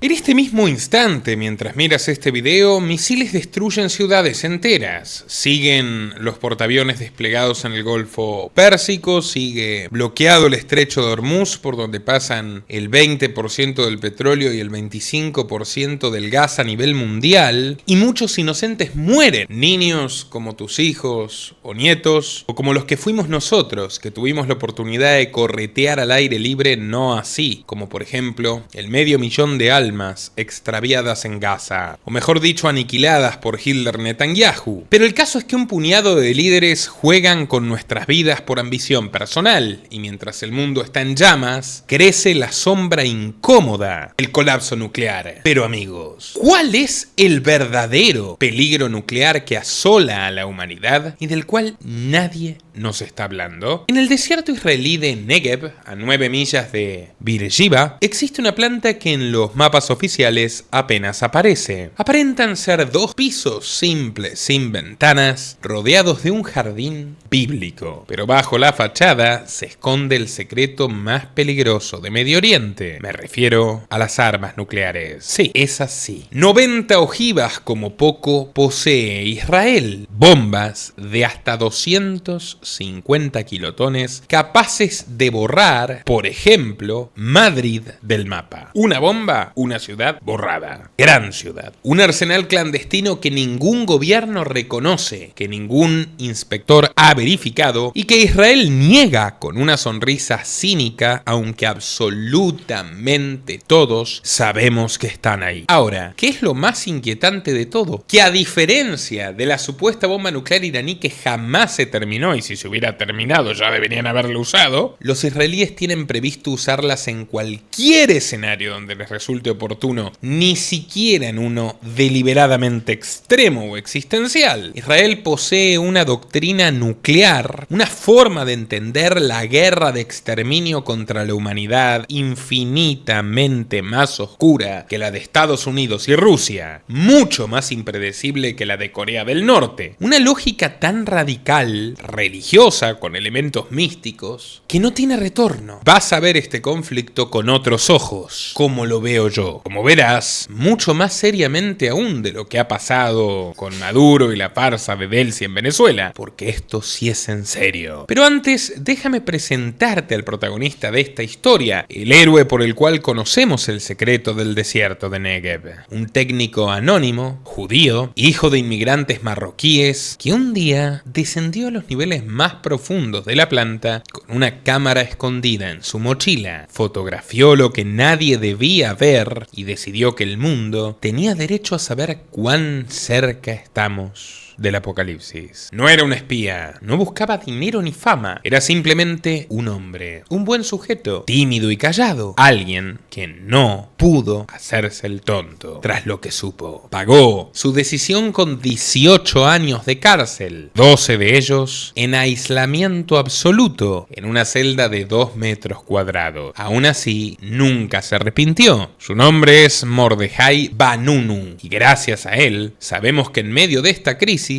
En este mismo instante, mientras miras este video, misiles destruyen ciudades enteras. Siguen los portaaviones desplegados en el Golfo Pérsico, sigue bloqueado el estrecho de Hormuz, por donde pasan el 20% del petróleo y el 25% del gas a nivel mundial, y muchos inocentes mueren. Niños como tus hijos o nietos, o como los que fuimos nosotros, que tuvimos la oportunidad de corretear al aire libre, no así, como por ejemplo el 500.000 de almas extraviadas en Gaza, o mejor dicho, aniquiladas por Hitler Netanyahu. Pero el caso es que un puñado de líderes juegan con nuestras vidas por ambición personal, y mientras el mundo está en llamas, crece la sombra incómoda, el colapso nuclear. Pero amigos, ¿cuál es el verdadero peligro nuclear que asola a la humanidad y del cual nadie nos está hablando? En el desierto israelí de Negev, a 9 millas de Beersheba, existe una planta que en los mapas oficiales apenas aparece. Aparentan ser 2 pisos simples, sin ventanas, rodeados de un jardín bíblico. Pero bajo la fachada se esconde el secreto más peligroso de Medio Oriente. Me refiero a las armas nucleares. Sí, es así. 90 ojivas como poco posee Israel. Bombas de hasta 250 kilotones capaces de borrar, por ejemplo, Madrid del mapa. Una bomba, una ciudad borrada. Gran ciudad. Un arsenal clandestino que ningún gobierno reconoce, que ningún inspector ha verificado y que Israel niega con una sonrisa cínica, aunque absolutamente todos sabemos que están ahí. Ahora, ¿qué es lo más inquietante de todo? Que a diferencia de la supuesta bomba nuclear iraní que jamás se terminó, y si se hubiera terminado ya deberían haberla usado, los israelíes tienen previsto usarlas en cualquier escenario donde les resulte oportuno, ni siquiera en uno deliberadamente extremo o existencial. Israel posee una doctrina nuclear, una forma de entender la guerra de exterminio contra la humanidad infinitamente más oscura que la de Estados Unidos y Rusia, mucho más impredecible que la de Corea del Norte. Una lógica tan radical, religiosa, con elementos místicos, que no tiene retorno. Vas a ver este conflicto con otros ojos, como lo veo yo. Como verás, mucho más seriamente aún de lo que ha pasado con Maduro y la farsa de Delcy en Venezuela, porque esto sí es en serio. Pero antes, déjame presentarte al protagonista de esta historia, el héroe por el cual conocemos el secreto del desierto de Negev. Un técnico anónimo, judío, hijo de inmigrantes marroquíes, que un día descendió a los niveles más profundos de la planta con una cámara escondida en su mochila, fotografió lo que nadie debía ver y decidió que el mundo tenía derecho a saber cuán cerca estamos del apocalipsis. No era un espía, no buscaba dinero ni fama, era simplemente un hombre, un buen sujeto, tímido y callado, alguien que no pudo hacerse el tonto. Tras lo que supo, pagó su decisión con 18 años de cárcel, 12 de ellos en aislamiento absoluto, en una celda de 2 metros cuadrados. Aún así, nunca se arrepintió. Su nombre es Mordejai Vanunu, y gracias a él, sabemos que en medio de esta crisis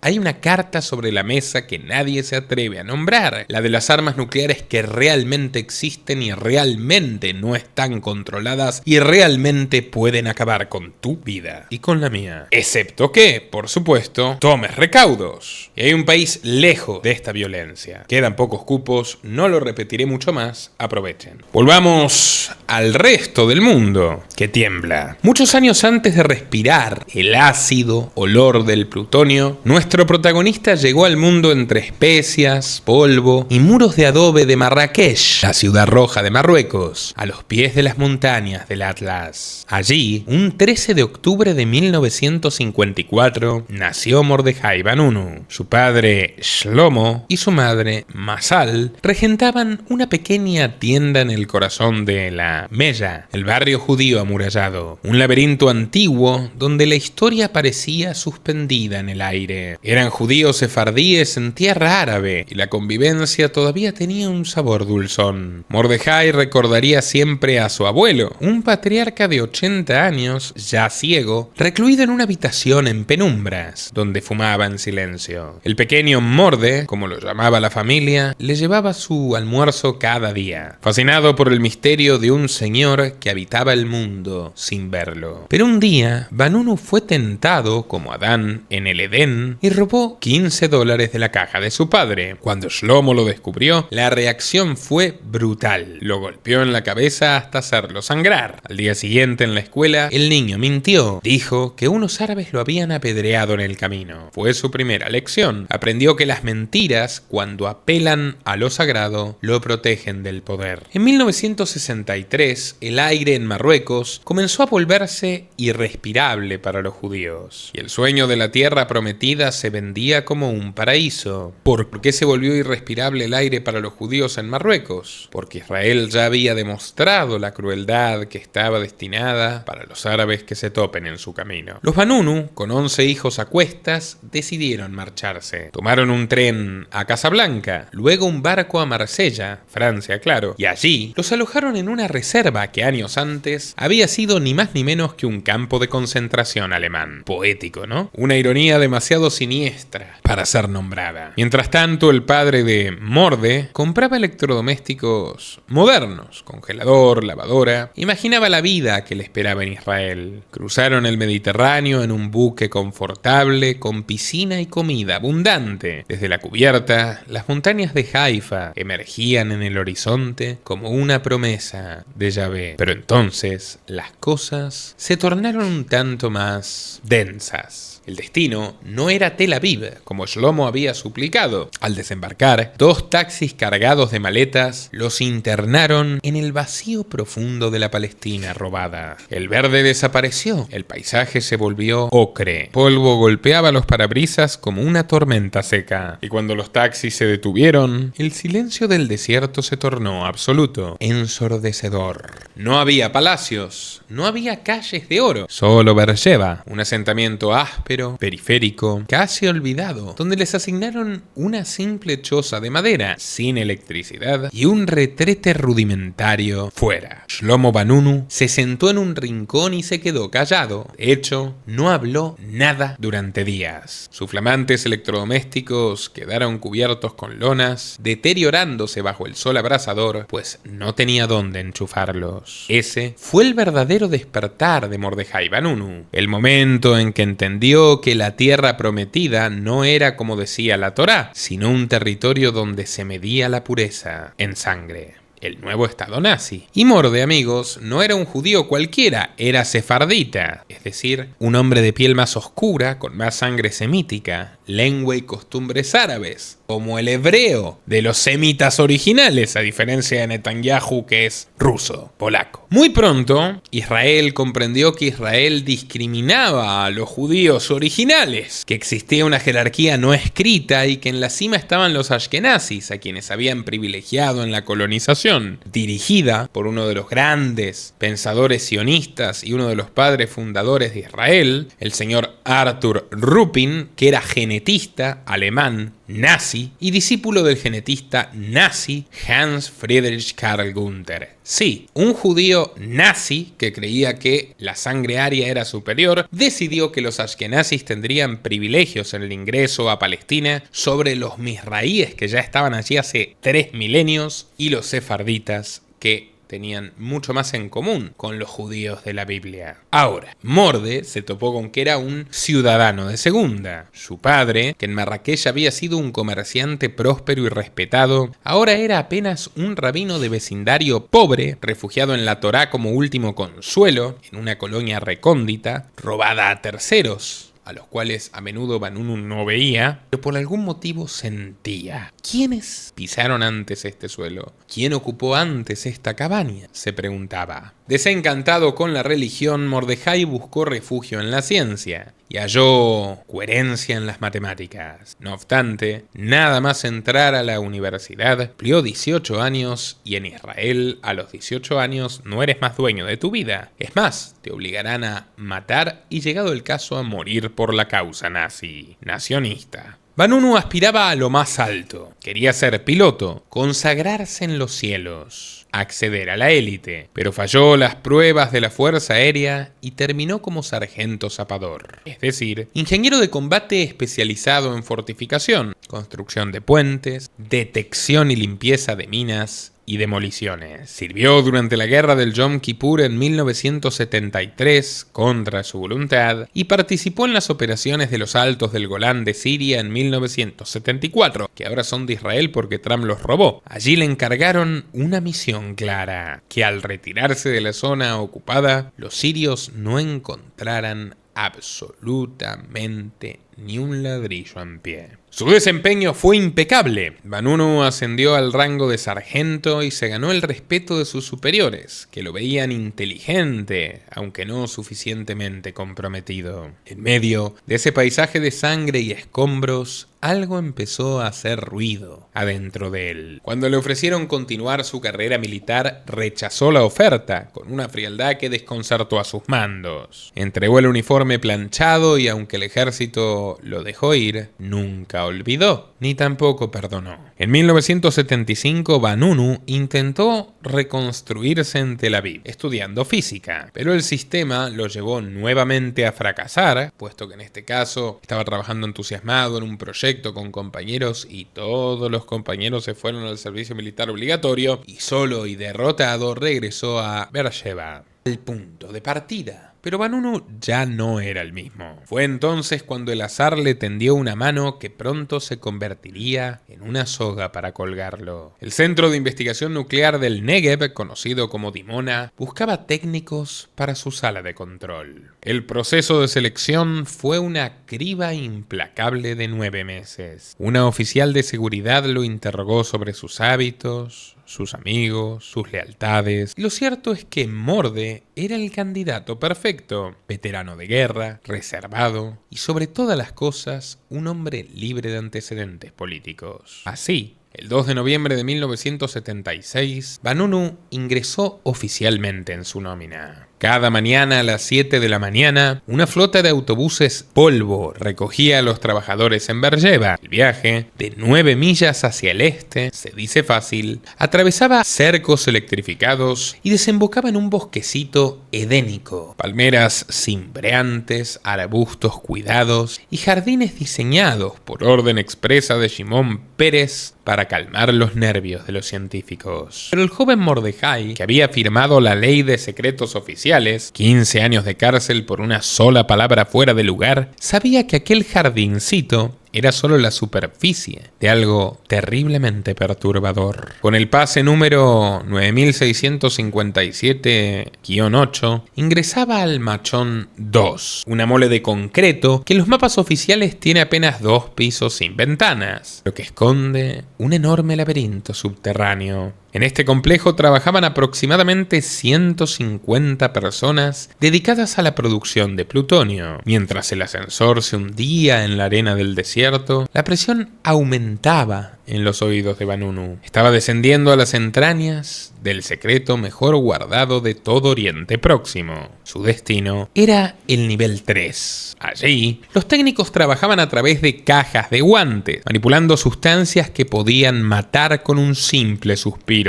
hay una carta sobre la mesa que nadie se atreve a nombrar, la de las armas nucleares que realmente existen y realmente no están controladas y realmente pueden acabar con tu vida y con la mía. Excepto que, por supuesto, tomes recaudos. Y hay un país lejos de esta violencia. Quedan pocos cupos, no lo repetiré mucho más, aprovechen. Volvamos al resto del mundo, que tiembla. Muchos años antes de respirar el ácido olor del plutonio, nuestro protagonista llegó al mundo entre especias, polvo y muros de adobe de Marrakech, la ciudad roja de Marruecos, a los pies de las montañas del Atlas. Allí, un 13 de octubre de 1954, nació Mordejai Vanunu. Su padre, Shlomo, y su madre, Masal, regentaban una pequeña tienda en el corazón de la Mella, el barrio judío amurallado, un laberinto antiguo donde la historia parecía suspendida en el aire. Eran judíos sefardíes en tierra árabe y la convivencia todavía tenía un sabor dulzón. Mordejai recordaría siempre a su abuelo, un patriarca de 80 años, ya ciego, recluido en una habitación en penumbras, donde fumaba en silencio. El pequeño Morde, como lo llamaba la familia, le llevaba su almuerzo cada día, fascinado por el misterio de un señor que habitaba el mundo sin verlo. Pero un día, Vanunu fue tentado, como Adán, en el Edén, y robó $15 de la caja de su padre. Cuando Shlomo lo descubrió, la reacción fue brutal. Lo golpeó en la cabeza hasta hacerlo sangrar. Al día siguiente en la escuela, el niño mintió. Dijo que unos árabes lo habían apedreado en el camino. Fue su primera lección. Aprendió que las mentiras, cuando apelan a lo sagrado, lo protegen del poder. En 1963, el aire en Marruecos comenzó a volverse irrespirable para los judíos. Y el sueño de la tierra prometida se vendía como un paraíso. ¿Por qué se volvió irrespirable el aire para los judíos en Marruecos? Porque Israel ya había demostrado la crueldad que estaba destinada para los árabes que se topen en su camino. Los Vanunu, con 11 hijos a cuestas, decidieron marcharse. Tomaron un tren a Casablanca, luego un barco a Marsella, Francia, claro, y allí los alojaron en una reserva que años antes había sido ni más ni menos que un campo de concentración alemán. Poético, ¿no? Una ironía demasiado siniestra para ser nombrada. Mientras tanto, el padre de Morde compraba electrodomésticos modernos, congelador, lavadora. Imaginaba la vida que le esperaba en Israel. Cruzaron el Mediterráneo en un buque confortable, con piscina y comida abundante. Desde la cubierta, las montañas de Haifa emergían en el horizonte como una promesa de Yahvé. Pero entonces, las cosas se tornaron un tanto más densas. El destino no era Tel Aviv, como Shlomo había suplicado. Al desembarcar, 2 taxis cargados de maletas los internaron en el vacío profundo de la Palestina robada. El verde desapareció, el paisaje se volvió ocre. Polvo golpeaba los parabrisas como una tormenta seca. Y cuando los taxis se detuvieron, el silencio del desierto se tornó absoluto, ensordecedor. No había palacios, no había calles de oro, solo Beersheba, un asentamiento áspero, periférico, casi olvidado, donde les asignaron una simple choza de madera, sin electricidad, y un retrete rudimentario fuera. Shlomo Vanunu se sentó en un rincón y se quedó callado. De hecho, no habló nada durante días. Sus flamantes electrodomésticos quedaron cubiertos con lonas, deteriorándose bajo el sol abrasador, pues no tenía dónde enchufarlos. Ese fue el verdadero despertar de Mordejai Vanunu, el momento en que entendió que la tierra prometida no era como decía la Torá, sino un territorio donde se medía la pureza en sangre. El nuevo estado nazi. Y Morde, amigos, no era un judío cualquiera, era sefardita, es decir, un hombre de piel más oscura, con más sangre semítica, lengua y costumbres árabes, como el hebreo de los semitas originales, a diferencia de Netanyahu, que es ruso, polaco. Muy pronto, Israel comprendió que Israel discriminaba a los judíos originales, que existía una jerarquía no escrita y que en la cima estaban los ashkenazis, a quienes habían privilegiado en la colonización, dirigida por uno de los grandes pensadores sionistas y uno de los padres fundadores de Israel, el señor Arthur Ruppin, que era genetista alemán nazi y discípulo del genetista nazi Hans Friedrich Karl Günther. Sí, un judío nazi que creía que la sangre aria era superior, decidió que los ashkenazis tendrían privilegios en el ingreso a Palestina sobre los misraíes que ya estaban allí hace 3 milenios y los sefarditas que tenían mucho más en común con los judíos de la Biblia. Ahora, Morde se topó con que era un ciudadano de segunda. Su padre, que en Marrakech había sido un comerciante próspero y respetado, ahora era apenas un rabino de vecindario pobre, refugiado en la Torá como último consuelo, en una colonia recóndita, robada a terceros, a los cuales a menudo Vanunu no veía, pero por algún motivo sentía. ¿Quiénes pisaron antes este suelo? ¿Quién ocupó antes esta cabaña?, se preguntaba. Desencantado con la religión, Mordejai buscó refugio en la ciencia, y halló coherencia en las matemáticas. No obstante, nada más entrar a la universidad, cumplió 18 años y en Israel a los 18 años no eres más dueño de tu vida. Es más, te obligarán a matar y, llegado el caso, a morir por la causa nacionista. Vanunu aspiraba a lo más alto. Quería ser piloto, consagrarse en los cielos, acceder a la élite, pero falló las pruebas de la Fuerza Aérea y terminó como sargento zapador, es decir, ingeniero de combate especializado en fortificación, construcción de puentes, detección y limpieza de minas y demoliciones. Sirvió durante la guerra del Yom Kippur en 1973 contra su voluntad y participó en las operaciones de los Altos del Golán de Siria en 1974, que ahora son de Israel porque Trump los robó. Allí le encargaron una misión clara: que al retirarse de la zona ocupada, los sirios no encontraran absolutamente ni un ladrillo en pie. Su desempeño fue impecable. Vanunu ascendió al rango de sargento y se ganó el respeto de sus superiores, que lo veían inteligente, aunque no suficientemente comprometido. En medio de ese paisaje de sangre y escombros, algo empezó a hacer ruido adentro de él. Cuando le ofrecieron continuar su carrera militar, rechazó la oferta, con una frialdad que desconcertó a sus mandos. Entregó el uniforme planchado y, aunque el ejército lo dejó ir, nunca olvidó, ni tampoco perdonó. En 1975, Vanunu intentó reconstruirse en Tel Aviv, estudiando física, pero el sistema lo llevó nuevamente a fracasar, puesto que en este caso estaba trabajando entusiasmado en un proyecto con compañeros y todos los compañeros se fueron al servicio militar obligatorio y solo y derrotado regresó a Beersheba, el punto de partida. Pero Vanunu ya no era el mismo. Fue entonces cuando el azar le tendió una mano que pronto se convertiría en una soga para colgarlo. El Centro de Investigación Nuclear del Negev, conocido como Dimona, buscaba técnicos para su sala de control. El proceso de selección fue una criba implacable de 9 meses. Una oficial de seguridad lo interrogó sobre sus hábitos, sus amigos, sus lealtades. Lo cierto es que Morde era el candidato perfecto: veterano de guerra, reservado y, sobre todas las cosas, un hombre libre de antecedentes políticos. Así, el 2 de noviembre de 1976, Vanunu ingresó oficialmente en su nómina. Cada mañana a las 7 de la mañana, una flota de autobuses polvo recogía a los trabajadores en Beersheba. El viaje, de 9 millas hacia el este, se dice fácil, atravesaba cercos electrificados y desembocaba en un bosquecito edénico. Palmeras cimbreantes, arbustos cuidados y jardines diseñados por orden expresa de Shimon Peres para calmar los nervios de los científicos. Pero el joven Mordejai, que había firmado la ley de secretos oficiales, 15 años de cárcel por una sola palabra fuera de lugar, sabía que aquel jardincito era solo la superficie de algo terriblemente perturbador. Con el pase número 9657-8, ingresaba al Machón 2, una mole de concreto que en los mapas oficiales tiene apenas 2 pisos sin ventanas, lo que esconde un enorme laberinto subterráneo. En este complejo trabajaban aproximadamente 150 personas dedicadas a la producción de plutonio. Mientras el ascensor se hundía en la arena del desierto, la presión aumentaba en los oídos de Vanunu. Estaba descendiendo a las entrañas del secreto mejor guardado de todo Oriente Próximo. Su destino era el nivel 3. Allí, los técnicos trabajaban a través de cajas de guantes, manipulando sustancias que podían matar con un simple suspiro.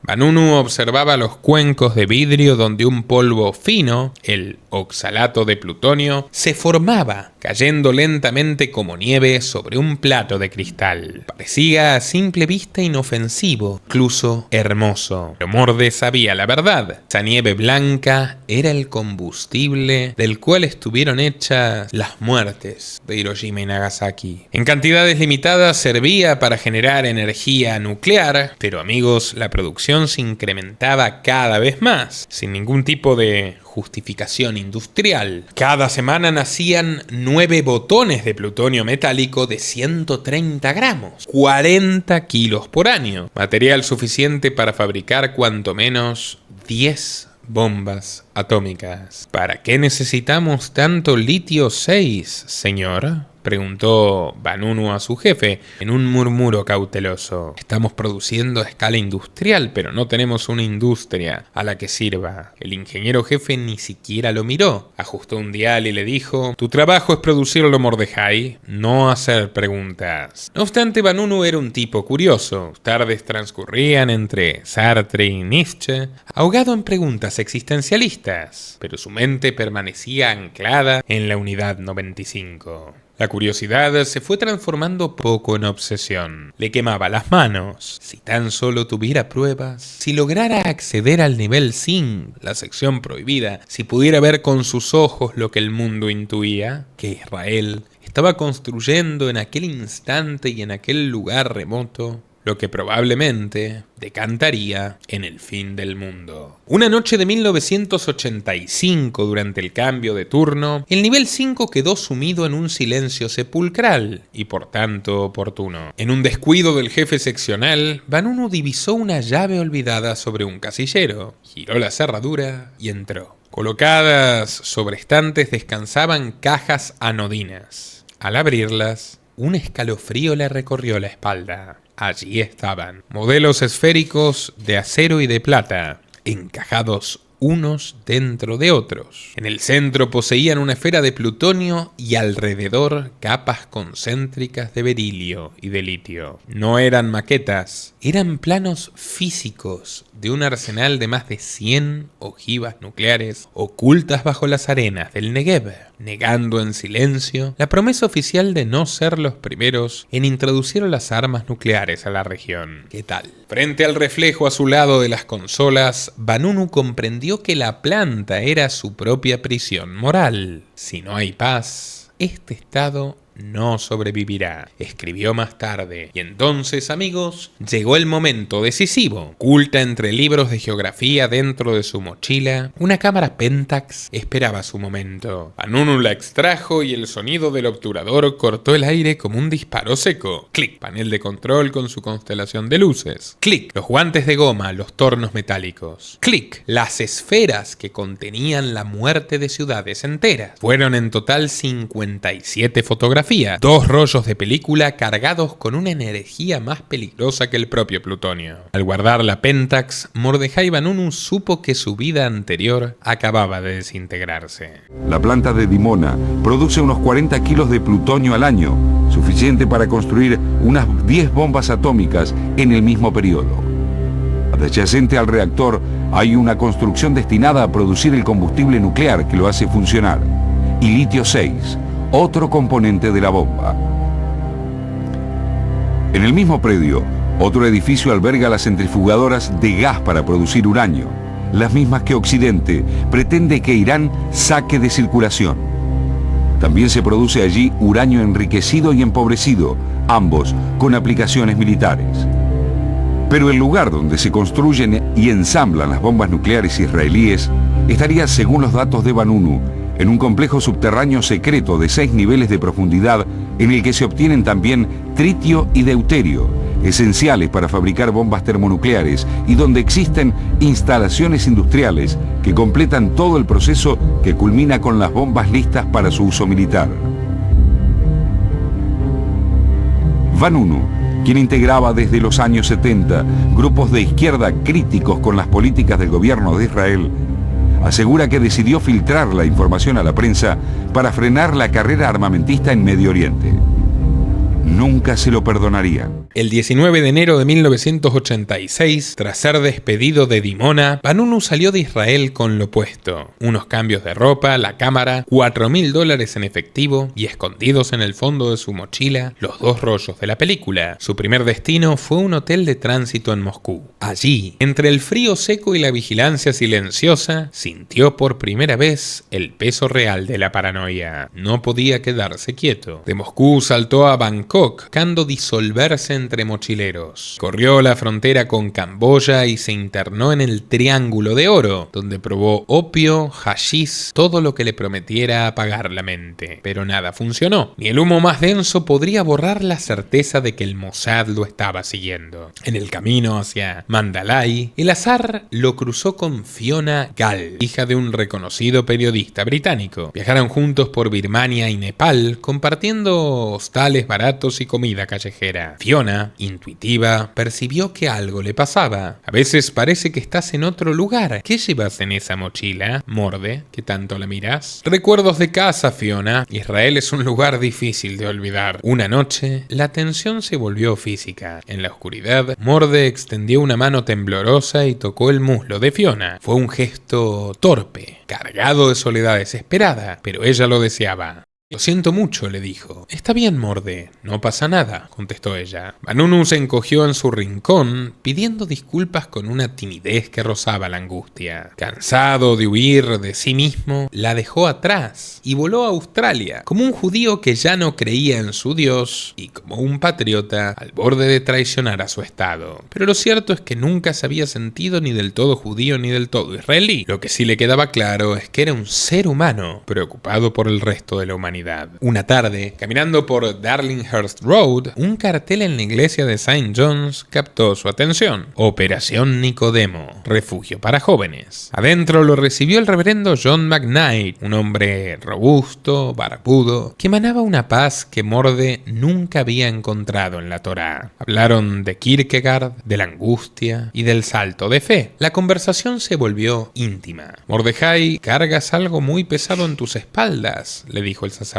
Vanunu observaba los cuencos de vidrio donde un polvo fino, el oxalato de plutonio, se formaba, cayendo lentamente como nieve sobre un plato de cristal. Parecía a simple vista inofensivo, incluso hermoso. Pero Morde sabía la verdad. Esa nieve blanca era el combustible del cual estuvieron hechas las muertes de Hiroshima y Nagasaki. En cantidades limitadas servía para generar energía nuclear, pero amigos, la producción se incrementaba cada vez más, sin ningún tipo de justificación industrial. Cada semana nacían 9 botones de plutonio metálico de 130 gramos, 40 kilos por año, material suficiente para fabricar cuanto menos 10 bombas atómicas. ¿Para qué necesitamos tanto litio 6, señor?, preguntó Vanunu a su jefe en un murmuro cauteloso. Estamos produciendo a escala industrial, pero no tenemos una industria a la que sirva. El ingeniero jefe ni siquiera lo miró. Ajustó un dial y le dijo: tu trabajo es producirlo, Mordejai, no hacer preguntas. No obstante, Vanunu era un tipo curioso. Tardes transcurrían entre Sartre y Nietzsche, ahogado en preguntas existencialistas, pero su mente permanecía anclada en la unidad 95. La curiosidad se fue transformando poco en obsesión. Le quemaba las manos. Si tan solo tuviera pruebas, si lograra acceder al nivel Sin, la sección prohibida, si pudiera ver con sus ojos lo que el mundo intuía, que Israel estaba construyendo en aquel instante y en aquel lugar remoto, lo que probablemente decantaría en el fin del mundo. Una noche de 1985, durante el cambio de turno, el nivel 5 quedó sumido en un silencio sepulcral y por tanto oportuno. En un descuido del jefe seccional, Vanunu divisó una llave olvidada sobre un casillero, giró la cerradura y entró. Colocadas sobre estantes descansaban cajas anodinas. Al abrirlas, un escalofrío le recorrió la espalda. Allí estaban, modelos esféricos de acero y de plata, encajados unos dentro de otros. En el centro poseían una esfera de plutonio y alrededor capas concéntricas de berilio y de litio. No eran maquetas, eran planos físicos de un arsenal de más de 100 ojivas nucleares ocultas bajo las arenas del Negev, negando en silencio la promesa oficial de no ser los primeros en introducir las armas nucleares a la región. ¿Qué tal? Frente al reflejo azulado de las consolas, Vanunu comprendió que la planta era su propia prisión moral. Si no hay paz, este estado no sobrevivirá, escribió más tarde. Y entonces, amigos, llegó el momento decisivo. Oculta entre libros de geografía dentro de su mochila, una cámara Pentax esperaba su momento. Vanunu la extrajo y el sonido del obturador cortó el aire como un disparo seco. Clic. Panel de control con su constelación de luces. Clic. Los guantes de goma, los tornos metálicos. Clic. Las esferas que contenían la muerte de ciudades enteras. Fueron en total 57 fotografías. 2 rollos de película cargados con una energía más peligrosa que el propio plutonio. Al guardar la Pentax, Mordejai Vanunu supo que su vida anterior acababa de desintegrarse. La planta de Dimona produce unos 40 kilos de plutonio al año, suficiente para construir unas 10 bombas atómicas en el mismo periodo. Adyacente al reactor hay una construcción destinada a producir el combustible nuclear que lo hace funcionar, y litio 6, otro componente de la bomba. En el mismo predio, otro edificio alberga las centrifugadoras de gas para producir uranio, las mismas que Occidente pretende que Irán saque de circulación. También se produce allí uranio enriquecido y empobrecido, ambos con aplicaciones militares. Pero el lugar donde se construyen y ensamblan las bombas nucleares israelíes estaría, según los datos de Vanunu, en un complejo subterráneo secreto de 6 niveles de profundidad en el que se obtienen también tritio y deuterio, esenciales para fabricar bombas termonucleares, y donde existen instalaciones industriales que completan todo el proceso que culmina con las bombas listas para su uso militar. Vanunu, quien integraba desde los años 70 grupos de izquierda críticos con las políticas del gobierno de Israel, asegura que decidió filtrar la información a la prensa para frenar la carrera armamentista en Medio Oriente. Nunca se lo perdonarían. El 19 de enero de 1986, tras ser despedido de Dimona, Vanunu salió de Israel con lo puesto: unos cambios de ropa, la cámara, $4.000 en efectivo y, escondidos en el fondo de su mochila, los 2 rollos de la película. Su primer destino fue un hotel de tránsito en Moscú. Allí, entre el frío seco y la vigilancia silenciosa, sintió por primera vez el peso real de la paranoia. No podía quedarse quieto. De Moscú saltó a Bangkok, buscando disolverse entre mochileros. Corrió la frontera con Camboya y se internó en el Triángulo de Oro, donde probó opio, hashish, todo lo que le prometiera apagar la mente. Pero nada funcionó. Ni el humo más denso podría borrar la certeza de que el Mossad lo estaba siguiendo. En el camino hacia Mandalay, el azar lo cruzó con Fiona Gall, hija de un reconocido periodista británico. Viajaron juntos por Birmania y Nepal, compartiendo hostales baratos y comida callejera. Fiona, intuitiva, percibió que algo le pasaba. A veces parece que estás en otro lugar. ¿Qué llevas en esa mochila, Morde, que tanto la miras? Recuerdos de casa, Fiona. Israel es un lugar difícil de olvidar. Una noche, la tensión se volvió física. En la oscuridad, Morde extendió una mano temblorosa y tocó el muslo de Fiona. Fue un gesto torpe, cargado de soledad desesperada, pero ella lo deseaba. Lo siento mucho, le dijo. Está bien, Morde, no pasa nada, contestó ella. Vanunu se encogió en su rincón, pidiendo disculpas con una timidez que rozaba la angustia. Cansado de huir de sí mismo, la dejó atrás y voló a Australia, como un judío que ya no creía en su Dios y como un patriota al borde de traicionar a su estado. Pero lo cierto es que nunca se había sentido ni del todo judío ni del todo israelí. Lo que sí le quedaba claro es que era un ser humano preocupado por el resto de la humanidad. Una tarde, caminando por Darlinghurst Road, un cartel en la iglesia de St. John's captó su atención. Operación Nicodemo, refugio para jóvenes. Adentro lo recibió el reverendo John McKnight, un hombre robusto, barbudo, que emanaba una paz que Morde nunca había encontrado en la Torá. Hablaron de Kierkegaard, de la angustia y del salto de fe. La conversación se volvió íntima. Mordejai, cargas algo muy pesado en tus espaldas, le dijo el sacerdote.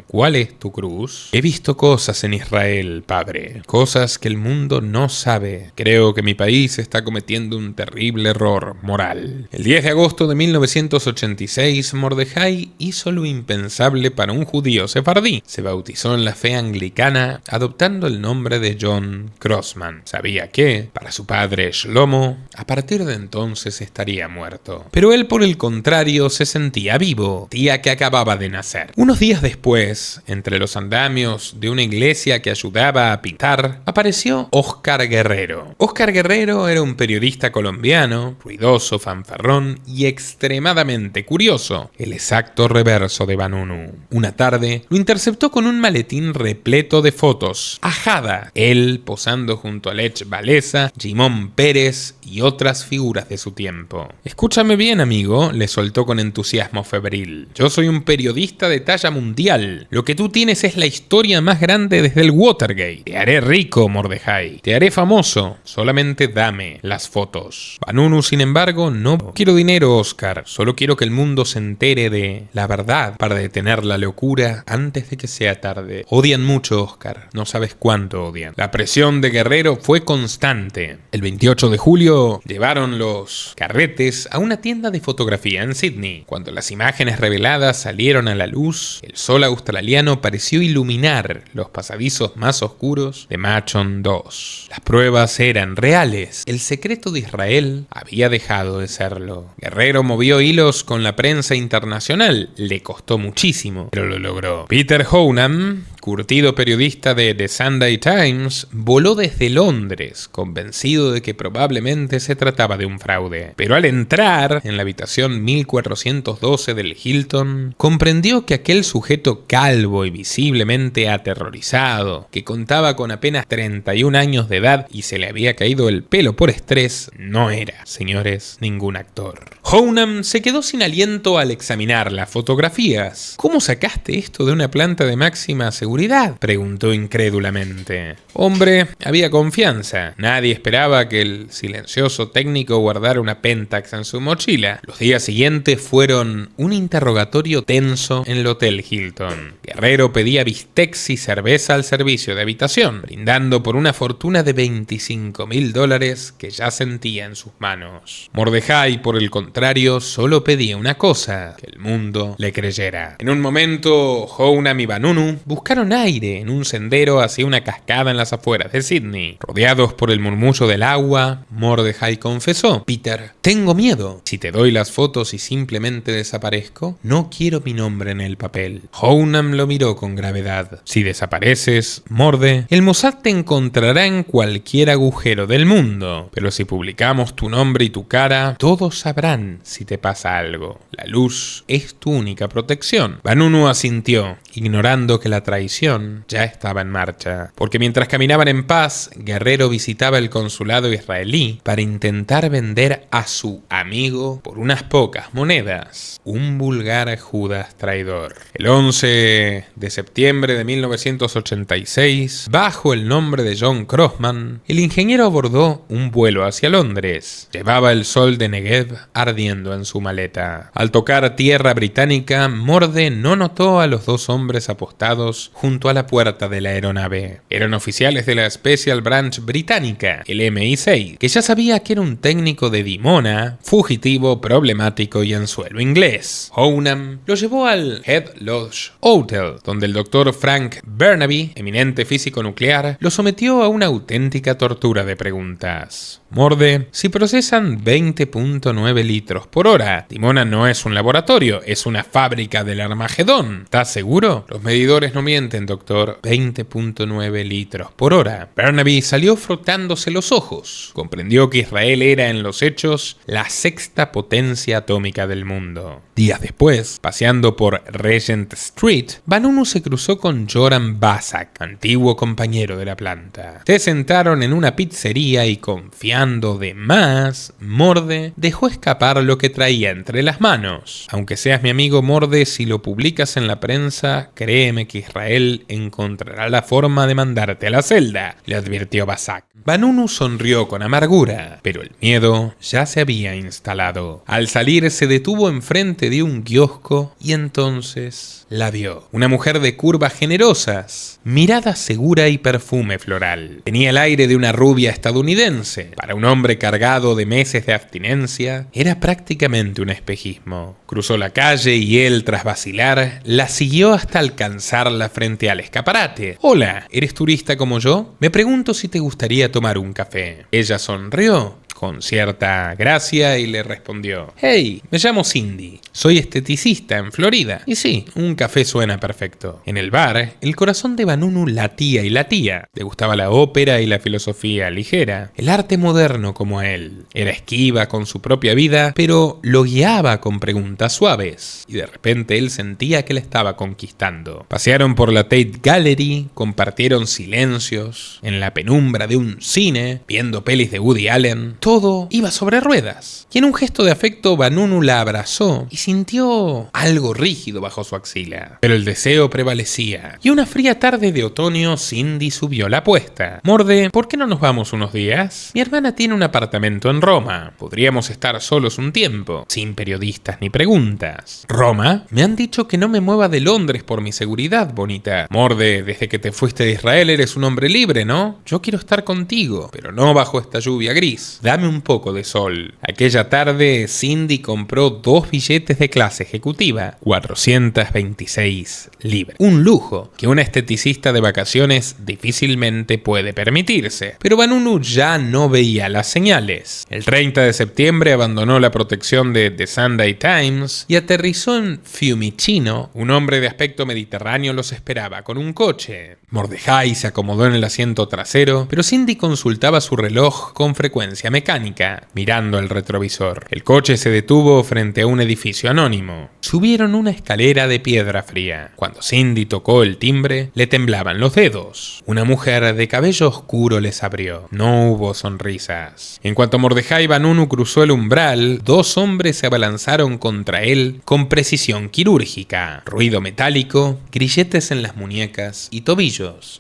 ¿Cuál es tu cruz? He visto cosas en Israel, padre. Cosas que el mundo no sabe. Creo que mi país está cometiendo un terrible error moral. El 10 de agosto de 1986, Mordejai hizo lo impensable para un judío sefardí. Se bautizó en la fe anglicana, adoptando el nombre de John Crossman. Sabía que, para su padre Shlomo, a partir de entonces estaría muerto. Pero él, por el contrario, se sentía vivo, día que acababa de nacer. Unos días después, entre los andamios de una iglesia que ayudaba a pintar, apareció Oscar Guerrero. Oscar Guerrero era un periodista colombiano, ruidoso, fanfarrón y extremadamente curioso, el exacto reverso de Vanunu. Una tarde, lo interceptó con un maletín repleto de fotos. Ajada, él posando junto a Lech Walesa, Jimón Pérez y otras figuras de su tiempo. Escúchame bien, amigo, le soltó con entusiasmo febril. Yo soy un periodista de talla mundial. Lo que tú tienes es la historia más grande desde el Watergate. Te haré rico, Mordejai. Te haré famoso. Solamente dame las fotos. Vanunu, sin embargo, no quiero dinero, Oscar. Solo quiero que el mundo se entere de la verdad para detener la locura antes de que sea tarde. Odian mucho, Oscar. No sabes cuánto odian. La presión de Guerrero fue constante. El 28 de julio llevaron los carretes a una tienda de fotografía en Sydney. Cuando las imágenes reveladas salieron a la luz, el sol australiano pareció iluminar los pasadizos más oscuros de Machon 2. Las pruebas eran reales. El secreto de Israel había dejado de serlo. Guerrero movió hilos con la prensa internacional. Le costó muchísimo, pero lo logró. Peter Hounham, curtido periodista de The Sunday Times, voló desde Londres, convencido de que probablemente se trataba de un fraude. Pero al entrar en la habitación 1412 del Hilton, comprendió que aquel sujeto calvo y visiblemente aterrorizado, que contaba con apenas 31 años de edad y se le había caído el pelo por estrés, no era, señores, ningún actor. Hounham se quedó sin aliento al examinar las fotografías. ¿Cómo sacaste esto de una planta de máxima seguridad?, preguntó incrédulamente. Hombre, había confianza. Nadie esperaba que el silencioso técnico guardara una Pentax en su mochila. Los días siguientes fueron un interrogatorio tenso en el Hotel Hilton. Guerrero pedía bistecs y cerveza al servicio de habitación, brindando por una fortuna de $25,000 que ya sentía en sus manos. Mordejai, por el contrario, solo pedía una cosa: que el mundo le creyera. En un momento, Hounham y Vanunu buscaron tomaron aire en un sendero hacia una cascada en las afueras de Sydney. Rodeados por el murmullo del agua, Mordecai confesó: Peter, tengo miedo. Si te doy las fotos y simplemente desaparezco, no quiero mi nombre en el papel. Hounam lo miró con gravedad. Si desapareces, Morde, el Mossad te encontrará en cualquier agujero del mundo. Pero si publicamos tu nombre y tu cara, todos sabrán si te pasa algo. La luz es tu única protección. Vanunu asintió, ignorando que la traición ya estaba en marcha. Porque mientras caminaban en paz, Guerrero visitaba el consulado israelí para intentar vender a su amigo por unas pocas monedas. Un vulgar Judas traidor. El 11 de septiembre de 1986, bajo el nombre de John Crossman, el ingeniero abordó un vuelo hacia Londres. Llevaba el sol de Negev ardiendo en su maleta. Al tocar tierra británica, Morde no notó a los dos hombres apostados junto a la puerta de la aeronave. Eran oficiales de la Special Branch británica, el MI6, que ya sabía que era un técnico de Dimona, fugitivo, problemático y en suelo inglés. Hounam lo llevó al Head Lodge Hotel, donde el doctor Frank Burnaby, eminente físico nuclear, lo sometió a una auténtica tortura de preguntas. Morde, si procesan 20.9 litros por hora, Dimona no es un laboratorio, es una fábrica del Armagedón. ¿Estás seguro? Los medidores no mienten, doctor. 20.9 litros por hora. Burnaby salió frotándose los ojos. Comprendió que Israel era en los hechos la sexta potencia atómica del mundo. Días después, paseando por Regent Street, Vanunu se cruzó con Joran Basak, antiguo compañero de la planta. Se sentaron en una pizzería y, confiando de más, Morde dejó escapar lo que traía entre las manos. Aunque seas mi amigo Morde, si lo publicas en la prensa, créeme que Israel encontrará la forma de mandarte a la celda, le advirtió Basak. Vanunu sonrió con amargura, pero el miedo ya se había instalado. Al salir se detuvo enfrente de un kiosco y entonces la vio. Una mujer de curvas generosas, mirada segura y perfume floral. Tenía el aire de una rubia estadounidense. Para un hombre cargado de meses de abstinencia, era prácticamente un espejismo. Cruzó la calle y él, tras vacilar, la siguió hasta alcanzarla frente al escaparate. Hola, ¿eres turista como yo? Me pregunto si te gustaría tomar un café. Ella sonrió con cierta gracia y le respondió: Hey, me llamo Cindy, soy esteticista en Florida. Y sí, un café suena perfecto. En el bar, el corazón de Vanunu latía y latía. Le gustaba la ópera y la filosofía ligera, el arte moderno como a él. Era esquiva con su propia vida, pero lo guiaba con preguntas suaves. Y de repente él sentía que la estaba conquistando. Pasearon por la Tate Gallery, compartieron silencios, en la penumbra de un cine, viendo pelis de Woody Allen. Todo iba sobre ruedas. Y en un gesto de afecto, Vanunu la abrazó y sintió algo rígido bajo su axila. Pero el deseo prevalecía. Y una fría tarde de otoño, Cindy subió la apuesta. Morde, ¿por qué no nos vamos unos días? Mi hermana tiene un apartamento en Roma. Podríamos estar solos un tiempo, sin periodistas ni preguntas. ¿Roma? Me han dicho que no me mueva de Londres por mi seguridad, bonita. Morde, desde que te fuiste de Israel eres un hombre libre, ¿no? Yo quiero estar contigo, pero no bajo esta lluvia gris. Dame un poco de sol. Aquella tarde, Cindy compró 2 billetes de clase ejecutiva, 426 libras. Un lujo que una esteticista de vacaciones difícilmente puede permitirse. Pero Vanunu ya no veía las señales. El 30 de septiembre abandonó la protección de The Sunday Times y aterrizó en Fiumicino. Un hombre de aspecto mediterráneo los esperaba con un coche. Mordecai se acomodó en el asiento trasero, pero Cindy consultaba su reloj con frecuencia mecánica, mirando el retrovisor. El coche se detuvo frente a un edificio anónimo. Subieron una escalera de piedra fría. Cuando Cindy tocó el timbre, le temblaban los dedos. Una mujer de cabello oscuro les abrió. No hubo sonrisas. En cuanto Mordecai Vanunu cruzó el umbral, 2 hombres se abalanzaron contra él con precisión quirúrgica. Ruido metálico, grilletes en las muñecas y tobillos.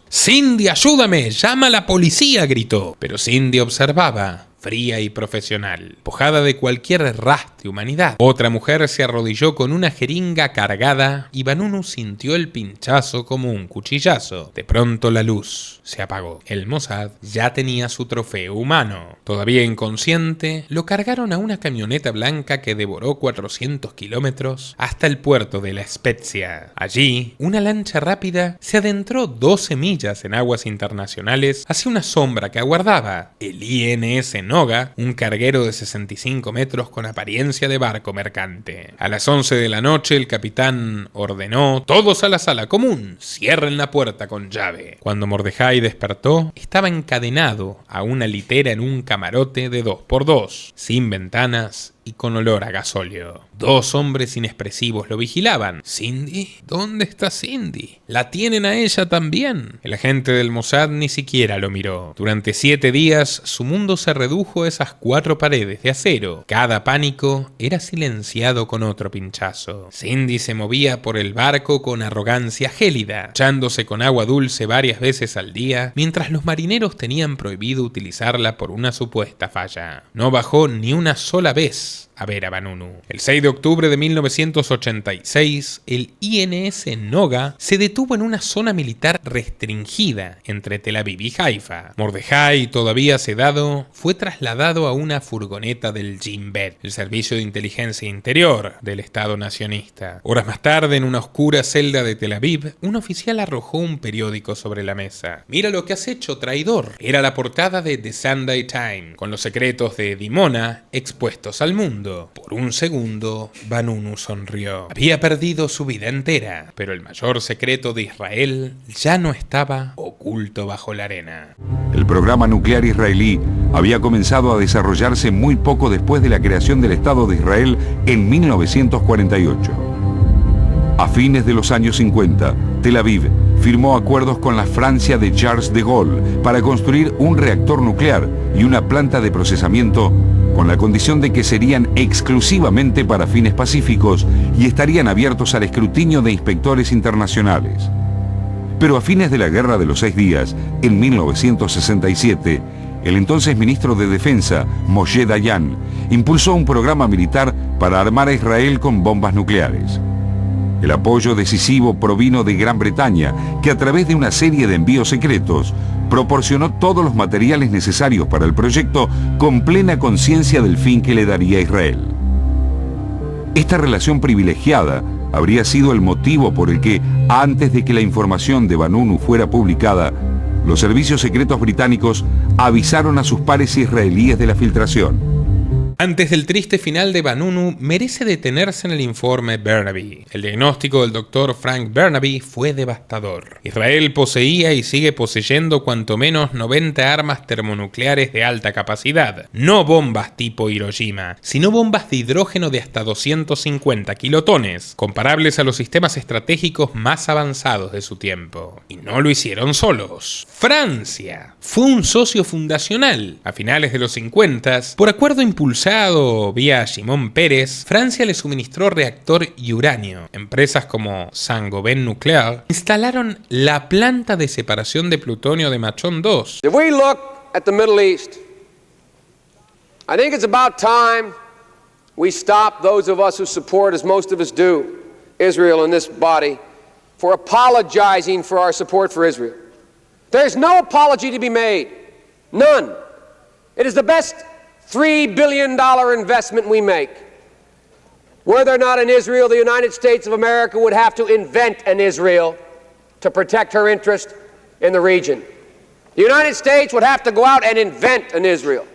«¡Cindy, ayúdame! ¡Llama a la policía!», gritó. Pero Cindy observaba, fría y profesional, pojada de cualquier rastre de humanidad. Otra mujer se arrodilló con una jeringa cargada y Vanunu sintió el pinchazo como un cuchillazo. De pronto la luz se apagó. El Mossad ya tenía su trofeo humano. Todavía inconsciente, lo cargaron a una camioneta blanca que devoró 400 kilómetros hasta el puerto de La Spezia. Allí, una lancha rápida se adentró 12 millas en aguas internacionales hacia una sombra que aguardaba: el INS Noga, un carguero de 65 metros con apariencia de barco mercante. A las 11 de la noche el capitán ordenó: todos a la sala común, cierren la puerta con llave. Cuando Mordejai despertó, estaba encadenado a una litera en un camarote de 2x2, sin ventanas y con olor a gasóleo. 2 hombres inexpresivos lo vigilaban. ¿Cindy? ¿Dónde está Cindy? ¿La tienen a ella también? El agente del Mossad ni siquiera lo miró. Durante 7 días, su mundo se redujo a esas 4 paredes de acero. Cada pánico era silenciado con otro pinchazo. Cindy se movía por el barco con arrogancia gélida, echándose con agua dulce varias veces al día, mientras los marineros tenían prohibido utilizarla por una supuesta falla. No bajó ni una sola vez a ver a Vanunu. El 6 de octubre de 1986, el INS Noga se detuvo en una zona militar restringida entre Tel Aviv y Haifa. Mordejai, todavía sedado, fue trasladado a una furgoneta del Shin Bet, el servicio de inteligencia interior del Estado nacionista. Horas más tarde, en una oscura celda de Tel Aviv, un oficial arrojó un periódico sobre la mesa. «Mira lo que has hecho, traidor». Era la portada de The Sunday Times, con los secretos de Dimona expuestos al mundo. Por un segundo, Vanunu sonrió. Había perdido su vida entera, pero el mayor secreto de Israel ya no estaba oculto bajo la arena. El programa nuclear israelí había comenzado a desarrollarse muy poco después de la creación del Estado de Israel en 1948. A fines de los años 50, Tel Aviv firmó acuerdos con la Francia de Charles de Gaulle para construir un reactor nuclear y una planta de procesamiento, con la condición de que serían exclusivamente para fines pacíficos y estarían abiertos al escrutinio de inspectores internacionales. Pero a fines de la Guerra de los 6 días, en 1967, el entonces ministro de Defensa, Moshe Dayan, impulsó un programa militar para armar a Israel con bombas nucleares. El apoyo decisivo provino de Gran Bretaña, que a través de una serie de envíos secretos proporcionó todos los materiales necesarios para el proyecto con plena conciencia del fin que le daría a Israel. Esta relación privilegiada habría sido el motivo por el que, antes de que la información de Vanunu fuera publicada, los servicios secretos británicos avisaron a sus pares israelíes de la filtración. Antes del triste final de Vanunu, merece detenerse en el informe Bernabe. El diagnóstico del doctor Frank Bernabe fue devastador. Israel poseía y sigue poseyendo cuanto menos 90 armas termonucleares de alta capacidad. No bombas tipo Hiroshima, sino bombas de hidrógeno de hasta 250 kilotones, comparables a los sistemas estratégicos más avanzados de su tiempo. Y no lo hicieron solos. Francia fue un socio fundacional. A finales de los 50, por acuerdo impulsado vía Shimon Peres, Francia le suministró reactor y uranio. Empresas como Saint-Gobain Nuclear instalaron la planta de separación de plutonio de Machón 2. If we look at the Middle East, I think it's about time we stop, those of us who support, as most of us do, Israel in this body, for apologizing for our support for Israel. There's no apology to be made. None. It is the best $3 billion investment we make. Were there not an Israel, the United States of America would have to invent an Israel to protect her interest in the region. The United States would have to go out and invent an Israel.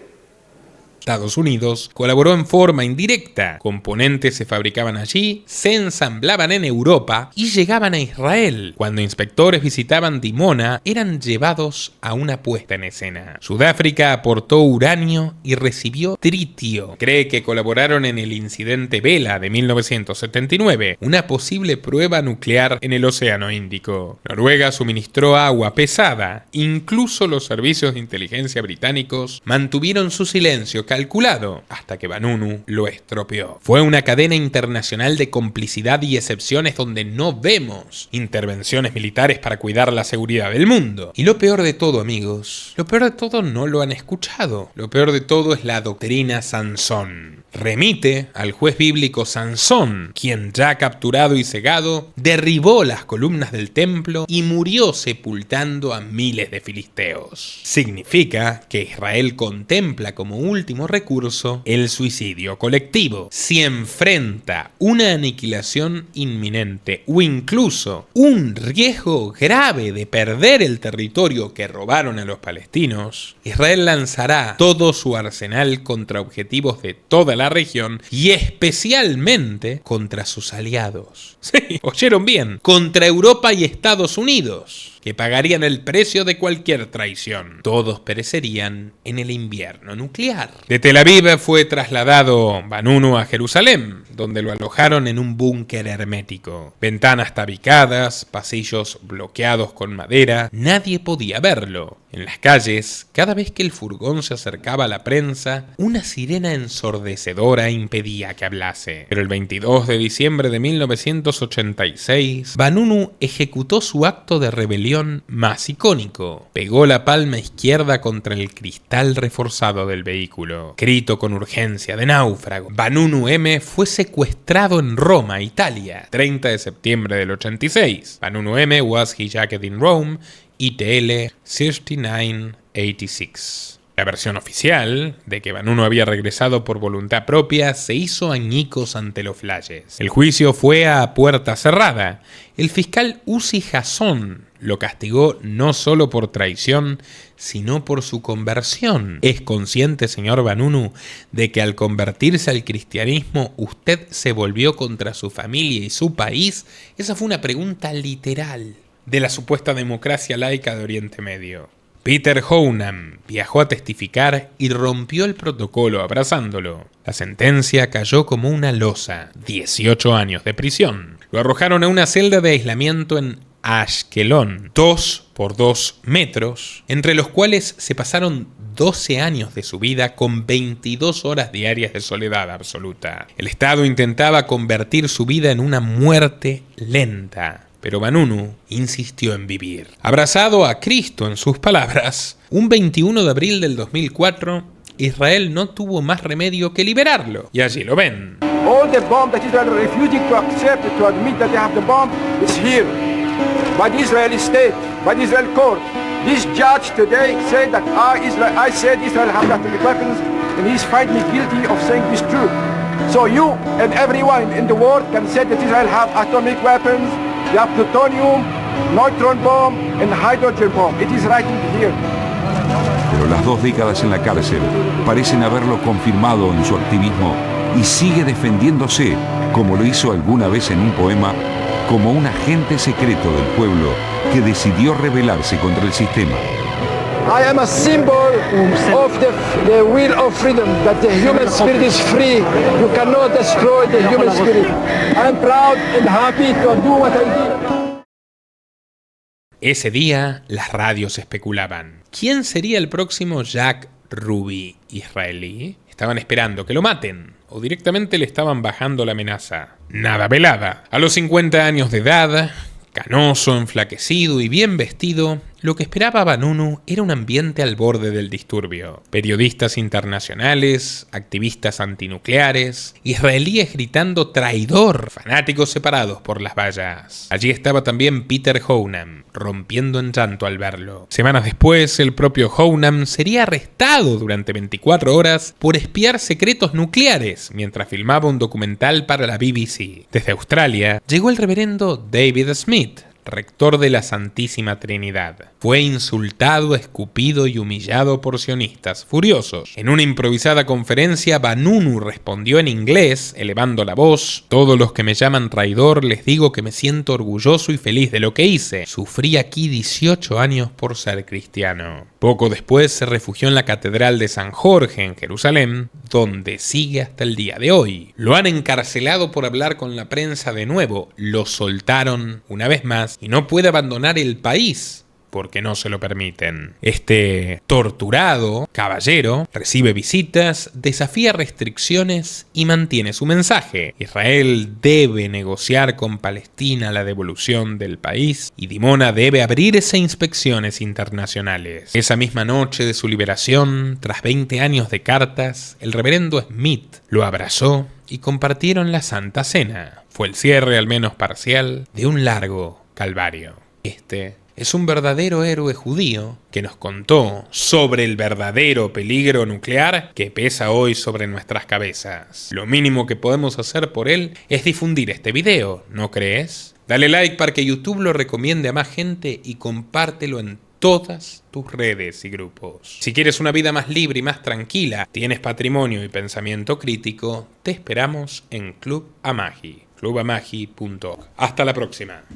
Estados Unidos colaboró en forma indirecta. Componentes se fabricaban allí, se ensamblaban en Europa y llegaban a Israel. Cuando inspectores visitaban Dimona, eran llevados a una puesta en escena. Sudáfrica aportó uranio y recibió tritio. Cree que colaboraron en el incidente Vela de 1979, una posible prueba nuclear en el Océano Índico. Noruega suministró agua pesada. Incluso los servicios de inteligencia británicos mantuvieron su silencio calculado, hasta que Vanunu lo estropeó. Fue una cadena internacional de complicidad y excepciones donde no vemos intervenciones militares para cuidar la seguridad del mundo. Y lo peor de todo, amigos, lo peor de todo no lo han escuchado. Lo peor de todo es la doctrina Sansón. Remite al juez bíblico Sansón, quien ya capturado y cegado, derribó las columnas del templo y murió sepultando a miles de filisteos. Significa que Israel contempla como último recurso el suicidio colectivo. Si enfrenta una aniquilación inminente o incluso un riesgo grave de perder el territorio que robaron a los palestinos, Israel lanzará todo su arsenal contra objetivos de toda la región y especialmente contra sus aliados. Sí, oyeron bien, contra Europa y Estados Unidos, que pagarían el precio de cualquier traición. Todos perecerían en el invierno nuclear. De Tel Aviv fue trasladado Vanunu a Jerusalén, donde lo alojaron en un búnker hermético. Ventanas tabicadas, pasillos bloqueados con madera, nadie podía verlo. En las calles, cada vez que el furgón se acercaba a la prensa, una sirena ensordecedora impedía que hablase. Pero el 22 de diciembre de 1986, Vanunu ejecutó su acto de rebelión más icónico. Pegó la palma izquierda contra el cristal reforzado del vehículo. Grito con urgencia de náufrago. Vanunu M fue secuestrado en Roma, Italia, 30 de septiembre del 86. Vanunu M was hijacked in Rome, ITL 3986. La versión oficial, de que Vanunu había regresado por voluntad propia, se hizo añicos ante los flashes. El juicio fue a puerta cerrada. El fiscal Uzi Jason lo castigó no solo por traición, sino por su conversión. ¿Es consciente, señor Vanunu, de que al convertirse al cristianismo usted se volvió contra su familia y su país? Esa fue una pregunta literal de la supuesta democracia laica de Oriente Medio. Peter Hounam viajó a testificar y rompió el protocolo abrazándolo. La sentencia cayó como una losa, 18 años de prisión. Lo arrojaron a una celda de aislamiento en Ashkelon, 2 por 2 metros, entre los cuales se pasaron 12 años de su vida con 22 horas diarias de soledad absoluta. El Estado intentaba convertir su vida en una muerte lenta, pero Vanunu insistió en vivir. Abrazado a Cristo en sus palabras, un 21 de abril del 2004, Israel no tuvo más remedio que liberarlo. Y allí lo ven. All the bomb that Israel refusing to accept, to admit that they have the bomb, is here. By the Israeli state, by the Israel court. This judge today said that I said Israel have atomic weapons, and he's find me guilty of saying this truth. So you and everyone in the world can say that Israel have atomic weapons, they have plutonium, neutron bomb, and hydrogen bomb. It is writing here. Pero las 2 décadas en la cárcel parecen haberlo confirmado en su activismo y sigue defendiéndose, como lo hizo alguna vez en un poema, como un agente secreto del pueblo que decidió rebelarse contra el sistema. I am a symbol of the will of freedom, that the human spirit is free. You cannot destroy the human spirit. I am proud and happy to do what I did. Ese día, las radios especulaban. ¿Quién sería el próximo Jack Ruby israelí? Estaban esperando que lo maten, o directamente le estaban bajando la amenaza. Nada velada. A los 50 años de edad, canoso, enflaquecido y bien vestido, lo que esperaba Vanunu era un ambiente al borde del disturbio. Periodistas internacionales, activistas antinucleares, israelíes gritando traidor, fanáticos separados por las vallas. Allí estaba también Peter Hounam, rompiendo en llanto al verlo. Semanas después, el propio Hounam sería arrestado durante 24 horas por espiar secretos nucleares mientras filmaba un documental para la BBC. Desde Australia, llegó el reverendo David Smith, rector de la Santísima Trinidad. Fue insultado, escupido y humillado por sionistas furiosos. En una improvisada conferencia, Vanunu respondió en inglés, elevando la voz: todos los que me llaman traidor les digo que me siento orgulloso y feliz de lo que hice. Sufrí aquí 18 años por ser cristiano. Poco después se refugió en la Catedral de San Jorge en Jerusalén, donde sigue hasta el día de hoy. Lo han encarcelado por hablar con la prensa de nuevo, lo soltaron una vez más y no puede abandonar el país porque no se lo permiten. Este torturado caballero recibe visitas, desafía restricciones y mantiene su mensaje. Israel debe negociar con Palestina la devolución del país y Dimona debe abrirse a inspecciones internacionales. Esa misma noche de su liberación, tras 20 años de cartas, el reverendo Smith lo abrazó y compartieron la Santa Cena. Fue el cierre, al menos parcial, de un largo calvario. Este es un verdadero héroe judío que nos contó sobre el verdadero peligro nuclear que pesa hoy sobre nuestras cabezas. Lo mínimo que podemos hacer por él es difundir este video, ¿no crees? Dale like para que YouTube lo recomiende a más gente y compártelo en todas tus redes y grupos. Si quieres una vida más libre y más tranquila, tienes patrimonio y pensamiento crítico, te esperamos en Club Amagi, clubamagi.org. Hasta la próxima.